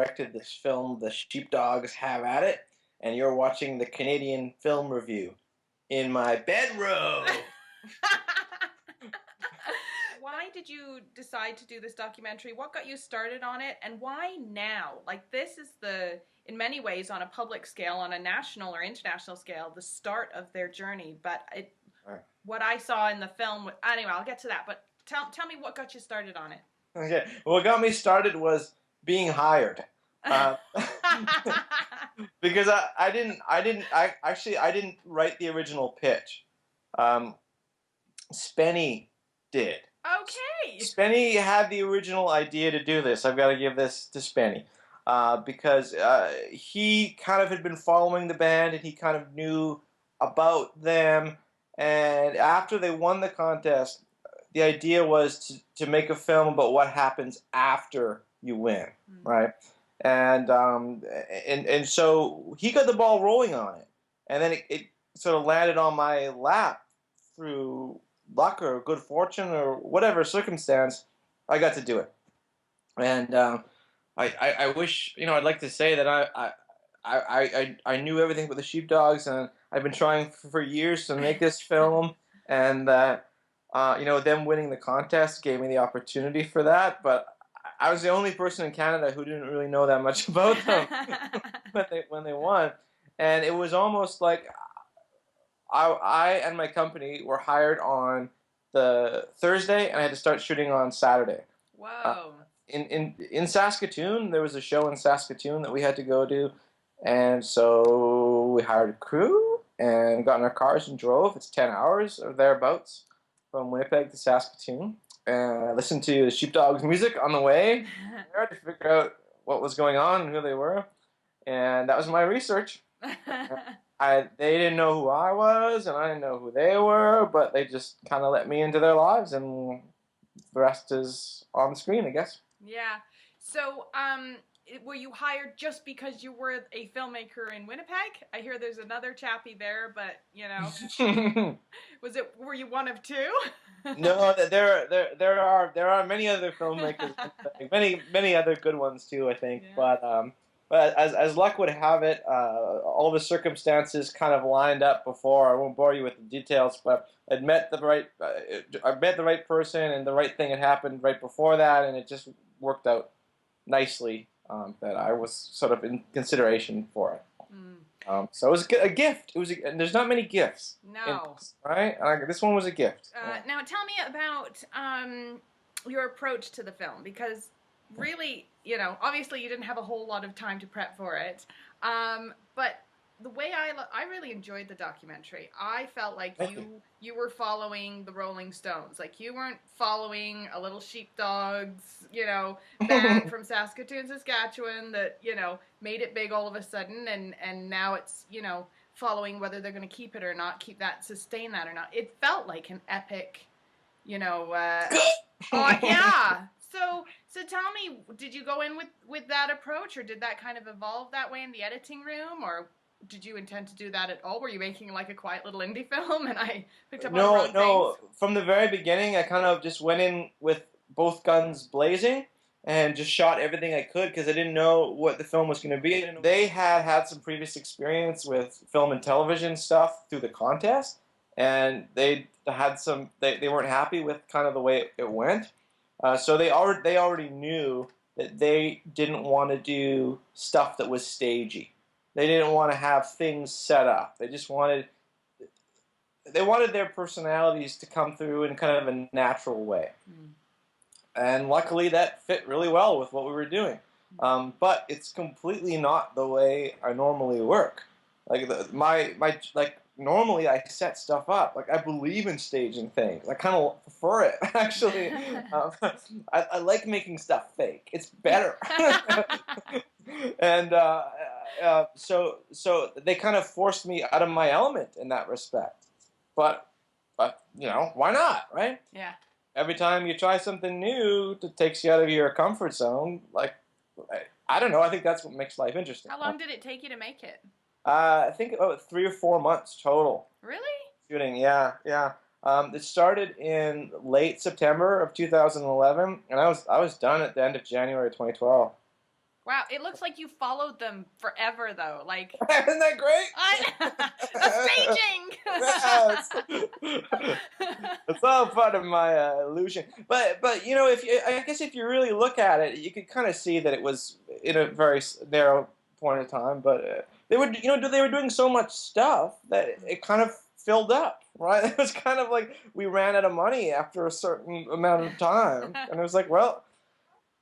directed this film, The Sheepdogs Have at It, and you're watching the Canadian Film Review in my bedroom. Why did you decide to do this documentary? What got you started on it, and why now? Like, this is in many ways, on a public scale, on a national or international scale, the start of their journey. But what I saw in the film, anyway, I'll get to that. But tell me what got you started on it. Okay, what got me started was being hired. Because I didn't write the original pitch. Spenny did. Okay. Spenny had the original idea to do this. I've got to give this to Spenny. Because he kind of had been following the band and he kind of knew about them. And after they won the contest, the idea was to make a film about what happens after you win, right? And so he got the ball rolling on it. And then it sort of landed on my lap through luck or good fortune or whatever circumstance. I got to do it. And I wish, I'd like to say that I knew everything about the Sheepdogs, and I've been trying for years to make this film, and that them winning the contest gave me the opportunity for that. But I was the only person in Canada who didn't really know that much about them when they won, and it was almost like I and my company were hired on the Thursday, and I had to start shooting on Saturday. Whoa. In Saskatoon, there was a show in Saskatoon that we had to go to, and so we hired a crew and got in our cars and drove. It's 10 hours or thereabouts from Winnipeg to Saskatoon, and I listened to the Sheepdogs music on the way there to figure out what was going on and who they were, and that was my research. They didn't know who I was, and I didn't know who they were, but they just kind of let me into their lives, and the rest is on the screen, I guess. Yeah. So, were you hired just because you were a filmmaker in Winnipeg? I hear there's another chappie there, but were you one of two? No, there are many other filmmakers, many other good ones too, I think. Yeah. But as luck would have it, all the circumstances kind of lined up before. I won't bore you with the details, but I met the right person, and the right thing had happened right before that, and it just worked out nicely. That I was sort of in consideration for it. So it was a gift. And there's not many gifts. No. Right? This one was a gift. Now tell me about your approach to the film, because really, obviously you didn't have a whole lot of time to prep for it. But the way I really enjoyed the documentary. I felt like you were following the Rolling Stones. Like, you weren't following a little Sheepdogs, band from Saskatoon, Saskatchewan that, made it big all of a sudden, and now it's, following whether they're going to keep it or not, sustain that or not. It felt like an epic, yeah. So tell me, did you go in with that approach, or did that kind of evolve that way in the editing room, or did you intend to do that at all? Were you making like a quiet little indie film and I picked up on the wrong things? No. From the very beginning, I kind of just went in with both guns blazing and just shot everything I could because I didn't know what the film was going to be. They had some previous experience with film and television stuff through the contest, and they weren't happy with kind of the way it went. So they already knew that they didn't want to do stuff that was stagey. They didn't want to have things set up. They wanted their personalities to come through in kind of a natural way. And luckily that fit really well with what we were doing. But it's completely not the way I normally work. Like normally I set stuff up. Like, I believe in staging things. I kind of prefer it, actually. I like making stuff fake. It's better. And so they kind of forced me out of my element in that respect. But why not, right? Yeah. Every time you try something new that takes you out of your comfort zone, like, I don't know, I think that's what makes life interesting. How long did it take you to make it? I think about 3 or 4 months total. Really? Shooting, yeah. It started in late September of 2011, and I was done at the end of January 2012. Wow, it looks like you followed them forever, though. Like, Isn't that great? The staging. It's all part of my illusion. But I guess if you really look at it, you could kind of see that it was in a very narrow point of time. But they were doing so much stuff that it kind of filled up, right? It was kind of like we ran out of money after a certain amount of time, and it was like, well,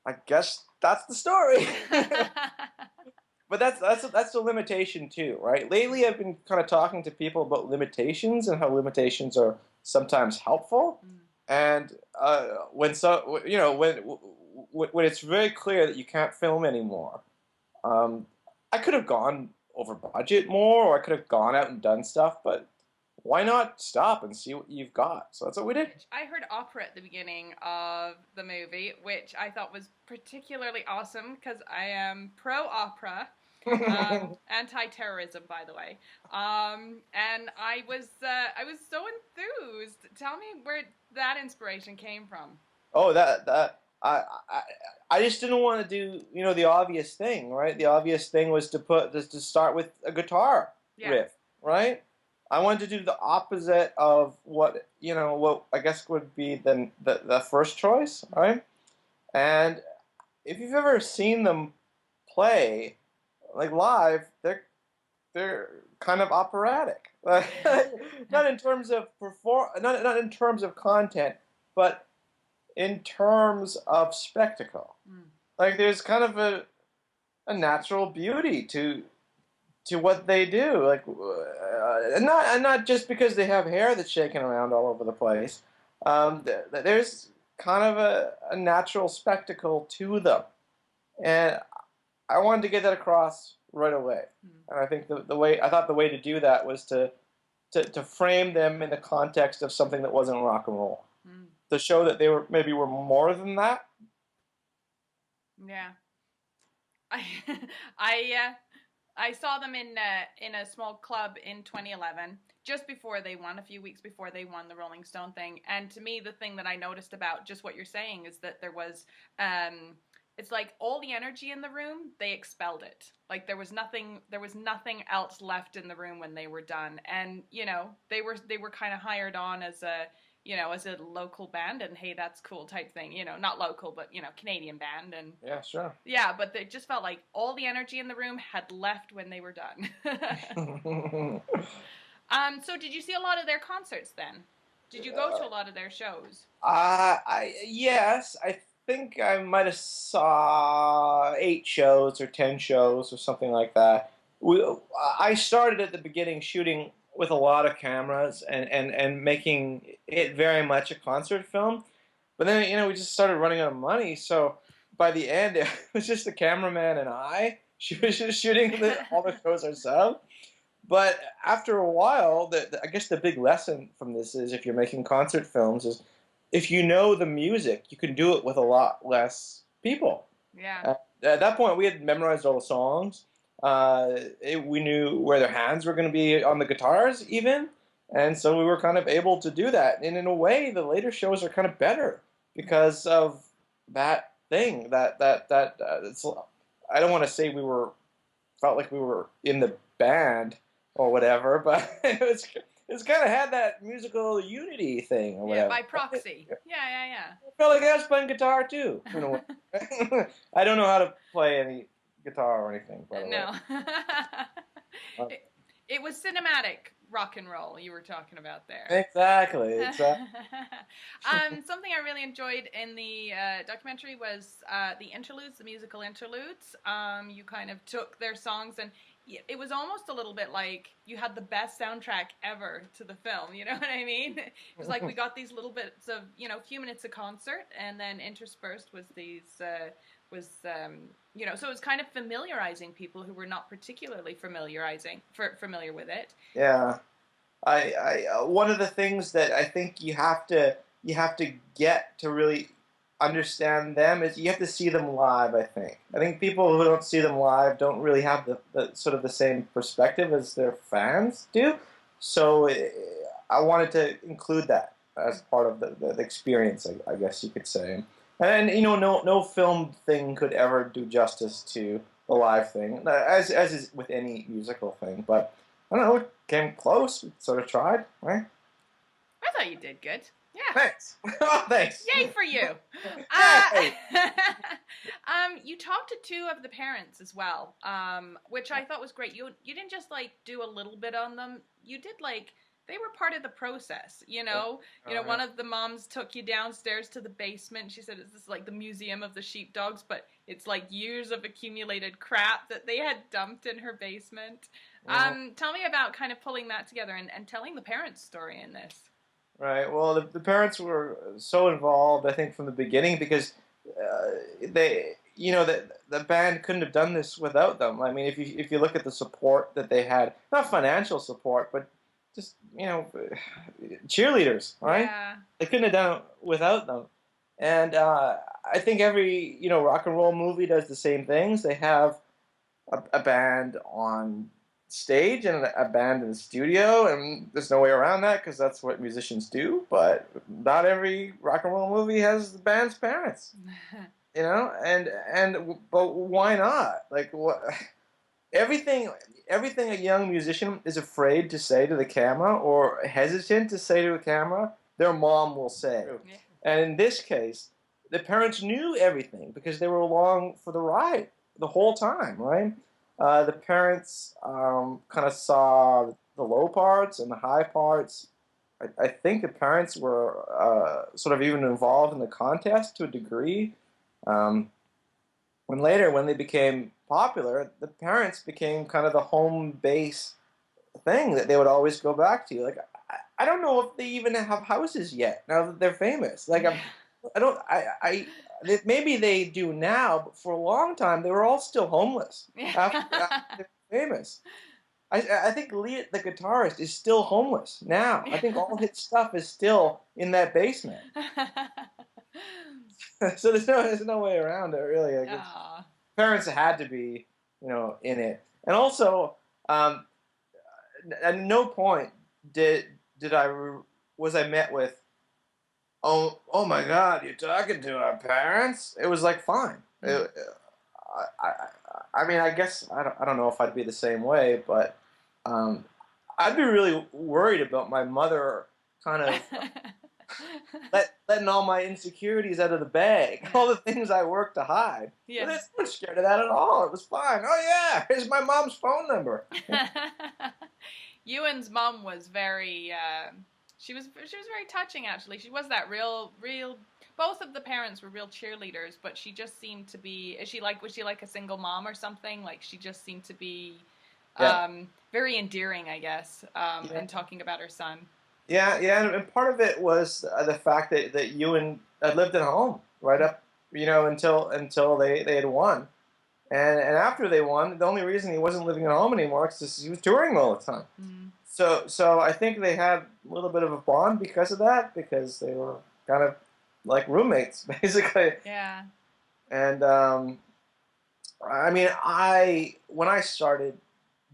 I guess that's the story. But that's the limitation too, right? Lately, I've been kind of talking to people about limitations and how limitations are sometimes helpful, and when it's very clear that you can't film anymore, I could have gone over budget more, or I could have gone out and done stuff, but why not stop and see what you've got? So that's what we did. I heard opera at the beginning of the movie, which I thought was particularly awesome because I am pro-opera, anti-terrorism, by the way. And I was so enthused. Tell me where that inspiration came from. Oh, I just didn't want to do the obvious thing, right? The obvious thing was to start with a guitar riff, right? I wanted to do the opposite of what I guess would be the first choice, right? And if you've ever seen them play, like live, they're kind of operatic. Not in terms of not in terms of content, but in terms of spectacle. Like there's kind of a natural beauty to what they do, like not just because they have hair that's shaking around all over the place. There's kind of a natural spectacle to them, and I wanted to get that across right away. And I think the way to do that was to frame them in the context of something that wasn't rock and roll, to show that they were more than that. Yeah, I saw them in a small club in 2011, just before they won, a few weeks before they won the Rolling Stone thing. And to me, the thing that I noticed about just what you're saying is that there was, it's like all the energy in the room, they expelled it. Like there was nothing else left in the room when they were done. And they were kind of hired on as a local band, and hey, that's cool type thing, not local, but, Canadian band. And yeah, sure. Yeah, but it just felt like all the energy in the room had left when they were done. So did you see a lot of their concerts then? Did you go to a lot of their shows? Yes, I think I might have saw 8 shows or 10 shows or something like that. I started at the beginning shooting with a lot of cameras and making it very much a concert film. But then, we just started running out of money. So by the end, it was just the cameraman and I. She was just shooting all the shows ourselves. But after a while, I guess the big lesson from this is, if you're making concert films, is if you know the music, you can do it with a lot less people. Yeah. At that point, we had memorized all the songs. We knew where their hands were going to be on the guitars, even, and so we were kind of able to do that. And in a way, the later shows are kind of better because of that thing. It's, I don't want to say felt like we were in the band or whatever, but it's kind of had that musical unity thing or whatever. Yeah, by proxy. Yeah. I felt like I was playing guitar too. In a way. I don't know how to play any guitar or anything. By the way. It was cinematic rock and roll you were talking about there. Exactly. Something I really enjoyed in the documentary was the interludes, the musical interludes. You kind of took their songs, and it was almost a little bit like you had the best soundtrack ever to the film. You know what I mean? It was like we got these little bits of, few minutes of concert, and then interspersed was these so it was kind of familiarizing people who were not particularly familiar with it. Yeah, I one of the things that I think you have to get to really understand them is you have to see them live. I think people who don't see them live don't really have the sort of the same perspective as their fans do. So I wanted to include that as part of the experience, I guess you could say. And no film thing could ever do justice to the live thing, as is with any musical thing. But I don't know, it came close. We sort of tried, right? I thought you did good. Yeah. Thanks. Oh, thanks. Yay for you. Yay. You talked to two of the parents as well, which I thought was great. You didn't just like do a little bit on them. You did like they were part of the process, you know. One of the moms took you downstairs to the basement. She said, "Is this like the museum of the sheepdogs?" But it's like years of accumulated crap that they had dumped in her basement. Tell me about kind of pulling that together and telling the parents' story in this. Right. Well, the parents were so involved, I think, from the beginning because the band couldn't have done this without them. I mean, if you look at the support that they had, not financial support, but just cheerleaders, right? Yeah. They couldn't have done it without them. And I think every rock and roll movie does the same things. They have a band on stage and a band in the studio, and there's no way around that because that's what musicians do. But not every rock and roll movie has the band's parents, but why not? Like what? Everything a young musician is afraid to say to the camera or hesitant to say to a camera, their mom will say. Yeah. And in this case, the parents knew everything because they were along for the ride the whole time, right? The parents kind of saw the low parts and the high parts. I think the parents were sort of even involved in the contest to a degree. When they became popular, the parents became kind of the home base thing that they would always go back to. Like, I don't know if they even have houses yet now that they're famous. Like, maybe they do now, but for a long time they were all still homeless after they were famous. I think Lee, the guitarist, is still homeless now. I think all his stuff is still in that basement. So there's no way around it, really. Like parents had to be, in it, and also, at no point was I met with, oh my God, you're talking to our parents? It was like fine. I mean, I guess I don't know if I'd be the same way, but I'd be really worried about my mother kind of letting all my insecurities out of the bag, all the things I worked to hide. Yeah. But I wasn't scared of that at all. It was fine. Oh yeah, here's my mom's phone number. Ewan's mom was very. She was very touching, actually. She was that real. Both of the parents were real cheerleaders, but she just seemed to be. Was she like a single mom or something? Like she just seemed to be, very endearing, I guess. And talking about her son. Yeah, and part of it was the fact that Ewan had lived at home right up, until they had won, and after they won, the only reason he wasn't living at home anymore is because he was touring all the time. Mm. So I think they had a little bit of a bond because of that, because they were kind of like roommates, basically. Yeah. And I mean, when I started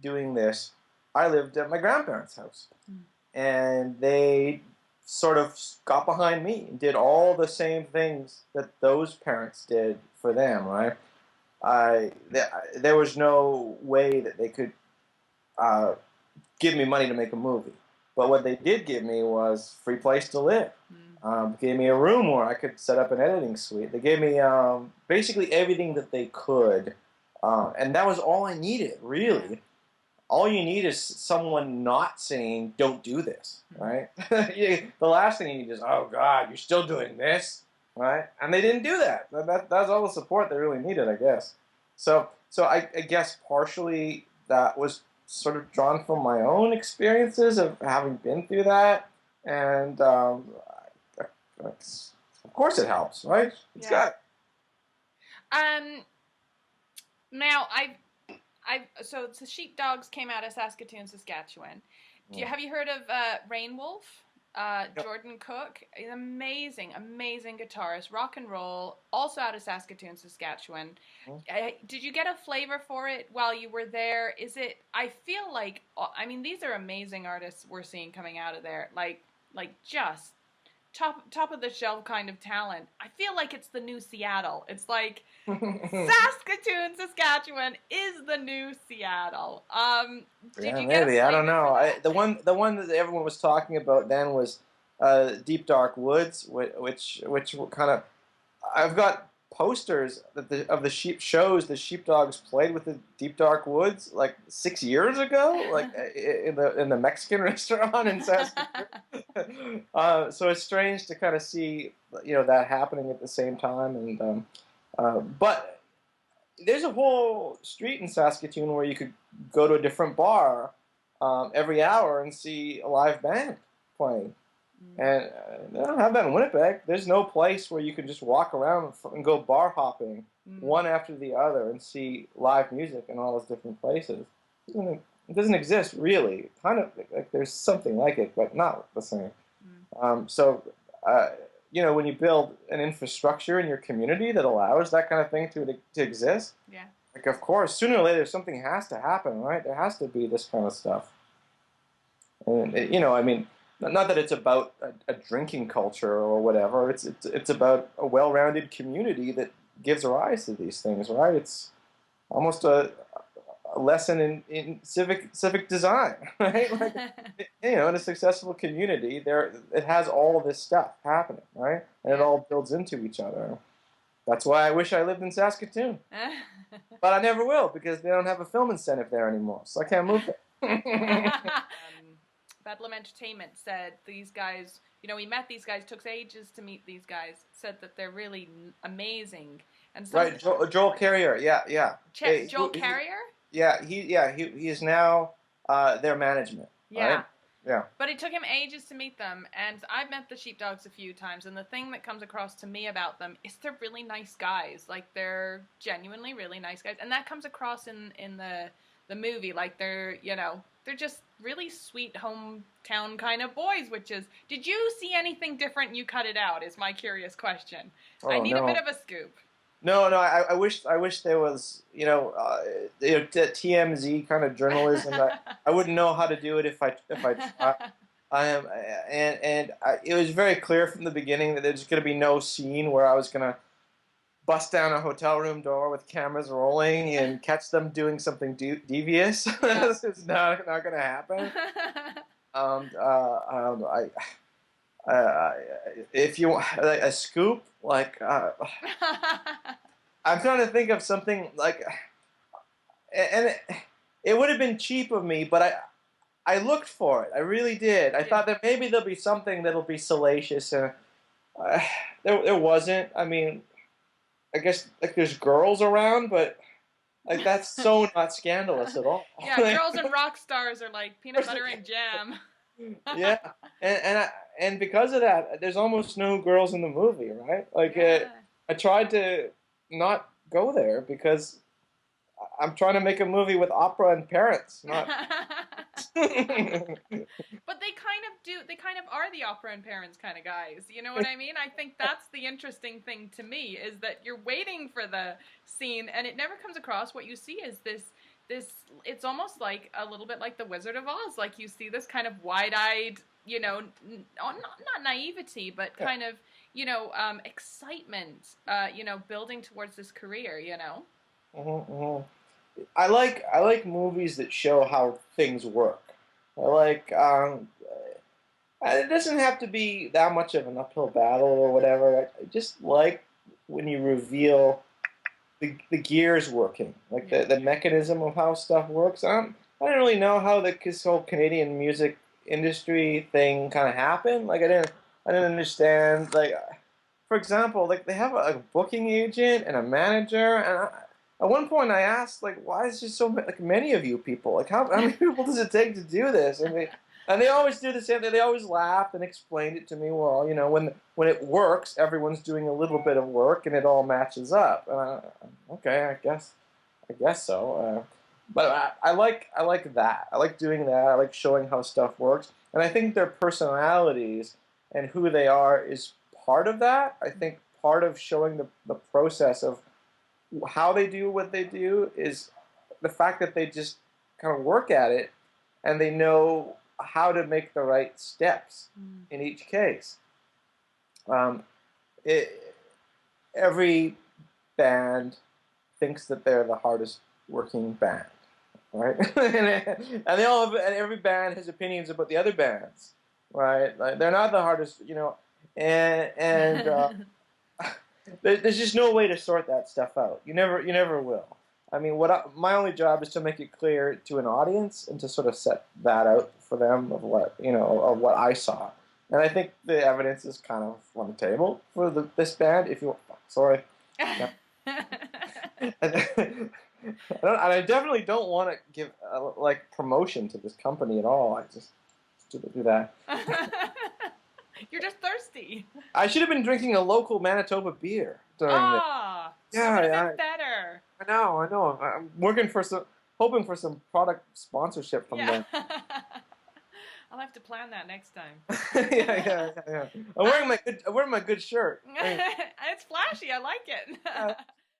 doing this, I lived at my grandparents' house. Mm. And they sort of got behind me and did all the same things that those parents did for them, right? There was no way that they could give me money to make a movie. But what they did give me was free place to live. Gave me a room where I could set up an editing suite. They gave me basically everything that they could. And that was all I needed, really. All you need is someone not saying, don't do this, right? The last thing you need is, oh, God, you're still doing this, right? And they didn't do that. That's all the support they really needed, I guess. So I guess partially that was sort of drawn from my own experiences of having been through that. And of course it helps, right? It's got it. Now, so the Sheepdogs came out of Saskatoon, Saskatchewan. Have you heard of Rain Wolf? Jordan Cook, an amazing guitarist, rock and roll, also out of Saskatoon, Saskatchewan. Did you get a flavor for it while you were there? I feel like, these are amazing artists we're seeing coming out of there, like just top of the shelf kind of talent. I feel like it's the new Seattle. It's like Saskatoon, Saskatchewan is the new Seattle. Did Yeah, you get a maybe. I don't flavor know. for that? The one that everyone was talking about then was Deep Dark Woods, which kind of I've got posters of the Sheepdogs played with the Deep Dark Woods like 6 years ago, like in the Mexican restaurant in Saskatoon. So it's strange to kind of see that happening at the same time, and but there's a whole street in Saskatoon where you could go to a different bar every hour and see a live band playing. And they don't have that in Winnipeg. There's no place where you can just walk around and go bar hopping one after the other and see live music in all those different places. It doesn't exist, really. Kind of like there's something like it, but not the same. So, when you build an infrastructure in your community that allows that kind of thing to exist, Yeah. like, of course, sooner or later something has to happen, right? There has to be this kind of stuff. And, I mean, not that it's about a drinking culture or whatever. It's about a well-rounded community that gives rise to these things, right? It's almost a lesson in civic design, right? Like, in a successful community, it has all of this stuff happening, right? And it all builds into each other. That's why I wish I lived in Saskatoon, but I never will because they don't have a film incentive there anymore, so I can't move there. Bedlam Entertainment said these guys, we met these guys, took ages to meet these guys, said that they're really amazing. And so Right, Joel Carrier, yeah. Joel Carrier? He is now their management. Yeah. Right? Yeah. But it took him ages to meet them, and I've met the Sheepdogs a few times, and the thing that comes across to me about them is they're really nice guys. Like, they're genuinely really nice guys, and that comes across in the movie. Like, they're just really sweet hometown kind of boys, did you see anything different? You cut it out, is my curious question. I need a bit of a scoop. No, I wish there was, TMZ kind of journalism. I wouldn't know how to do it if I tried. It was very clear from the beginning that there's going to be no scene where I was going to bust down a hotel room door with cameras rolling and catch them doing something devious. This is not going to happen. If you want like a scoop, like I'm trying to think of something like, and it would have been cheap of me, but I looked for it. I really did. I thought that maybe there'll be something that'll be salacious, and there wasn't. I mean, I guess like there's girls around, but like that's so not scandalous at all. Yeah, girls and rock stars are like peanut butter and jam. Yeah, and because of that, there's almost no girls in the movie, right? Like, I tried to not go there because I'm trying to make a movie with opera and parents, not. But they kind of do. They kind of are the opera and parents kind of guys. You know what I mean? I think that's the interesting thing to me is that you're waiting for the scene, and it never comes across. What you see is this. It's almost like a little bit like the Wizard of Oz. Like you see this kind of wide-eyed, not naivety, but kind of, excitement, building towards this career, Mm-hmm, mm-hmm. I like movies that show how things work. I like it doesn't have to be that much of an uphill battle or whatever. I just like when you reveal the gears working, like the mechanism of how stuff works. I don't really know how this whole Canadian music industry thing kind of happened. Like I didn't understand. Like, for example, like they have a booking agent and a manager, and at one point I asked, like, why is there so many of you people? Like, how many people does it take to do this? And they always do the same thing. They always laughed and explained it to me. Well, when it works, everyone's doing a little bit of work, and it all matches up. Okay, I guess so. But I like that. I like doing that. I like showing how stuff works, and I think their personalities and who they are is part of that. I think part of showing the process of how they do what they do is the fact that they just kind of work at it, and they know how to make the right steps in each case. Um, every band thinks that they're the hardest working band, right? And they all have, and every band has opinions about the other bands, right? Like they're not the hardest, and there's just no way to sort that stuff out. You never will. I mean, my only job is to make it clear to an audience and to sort of set that out for them of what I saw. And I think the evidence is kind of on the table for this band. If you, sorry, I definitely don't want to give promotion to this company at all. I just do that. You're just thirsty. I should have been drinking a local Manitoba beer during this. Yeah, that would have been better. I know. I'm hoping for some product sponsorship from them. I'll have to plan that next time. Yeah. I'm wearing my good shirt. It's flashy. I like it.